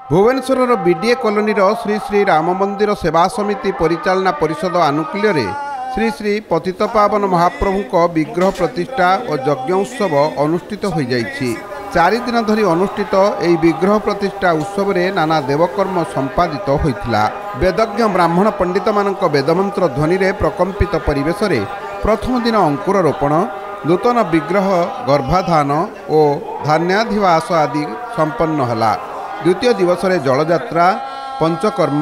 Bhubaneswar BDA colony Shri Shri Ram मंदिर सेवा समिति परिचालना परिषद आनुकूल्य श्री श्री पतितपावन महाप्रभु विग्रह प्रतिष्ठा और यज्ञ उत्सव अनुष्ठित हो जाइछि। 4 दिन धरी अनुष्ठित यह विग्रह प्रतिष्ठा उत्सव में नाना देवकर्म संपादित होइथिला। वेदज्ञ ब्राह्मण पंडित मानक वेदमंत्र ध्वनि रे प्रकंपित परिवेश रे प्रथम दिन अंकुर रोपण, नूतन विग्रह गर्भाधान और धान्याधिवास आदि संपन्न हला। द्वितीय दिवस रे जलयात्रा, पंचकर्म,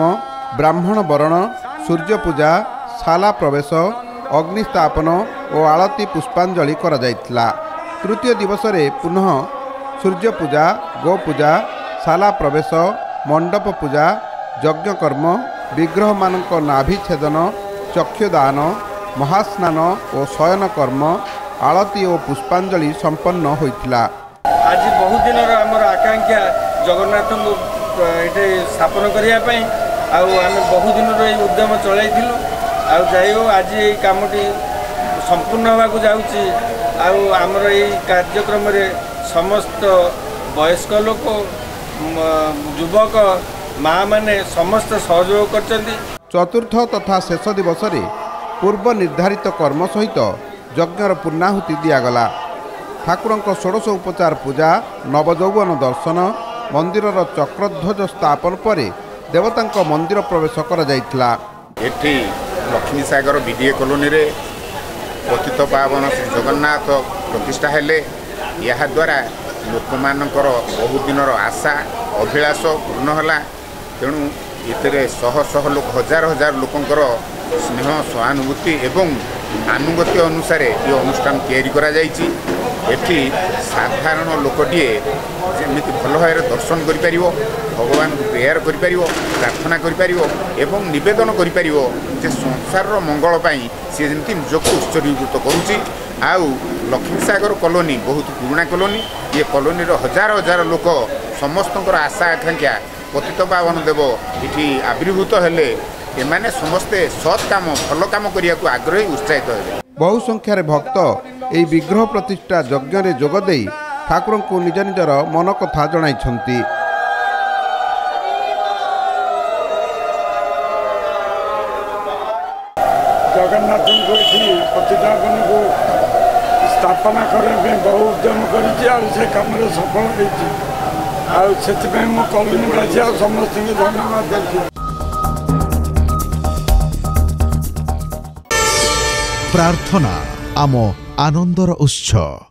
ब्राह्मण वरण, सूर्य पूजा, शाला प्रवेश, अग्निस्थापन और आलती पुष्पांजलि करा जायतिला। तृतीय दिवस रे पुनः सूर्य पूजा, गो पूजा, शाला प्रवेश, मंडप पूजा, यज्ञकर्म, विग्रह मानक नाभि छेदन, चक्षुदान, महास्नान और शयन कर्म, आलती और पुष्पांजलि संपन्न होइतिला। आज बहुत दिन आमर आकांक्षा जगन्नाथ को ये स्थापन करने आम बहुत दिन उद्यम चलू आज ये कमटी संपूर्ण होगा जाऊँगी। आमर ये कार्यक्रम रे समस्त वयस्क लोक, युवक, माँ माने समस्त सहयोग कर। चतुर्थ तथा शेष दिवस रे पूर्व निर्धारित कर्म सहित यज्ञर पूर्णाहुति दिगला। ठाकुरंक 16 उपचार पूजा, नवजौवन दर्शन, मंदिरर चक्रध्वज स्थापन पर देवतांक मंदिर प्रवेश करा जायतिला। एठी लक्ष्मी सागर बीडीए कॉलोनी रे पतित पावन श्री जगन्नाथ प्रतिष्ठा हेले। यह द्वारा लोक मानकर बहुत दिनर आशा अभिलाष पूर्ण होला। तेणु एतरे शह शह लोक, हजार हजार लोकंकर स्नेह, सहानुभूति एवं आनुगत्य अनुसार ये अनुष्ठान तैयारी करा जायछि। एठी साधारण लोकटीए जेमिति भल भाव दर्शन करि भगवान को प्रेयर करि प्रार्थना करि एवं निवेदन करि जे संसार मंगल पाई सी जेमिति निजको उत्सर्गीकृत करुछि। आउ लक्ष्मी सागर कॉलोनी बहुत पुराना कॉलोनी। ये कॉलोनी हजार हजार लोक समस्तंकर आशा आकांक्षा पतित पावन देव इठी आविर्भूत हेले एमाने समस्ते सत् काम भल काम करिया को आग्रही उत्साहित हेले। बहु संख्यार भक्त यह विग्रह प्रतिष्ठा यज्ञ रे जोग देई ठाकुर को निज निजर मन कथा जणाइछंती। जगन्नाथ को प्रतिष्ठापन को स्थापना करने बहु उद्यम कर कम सफल हो कॉलोनी समस्त धन्यवाद देती। प्रार्थना आम आनंदर उत्सव।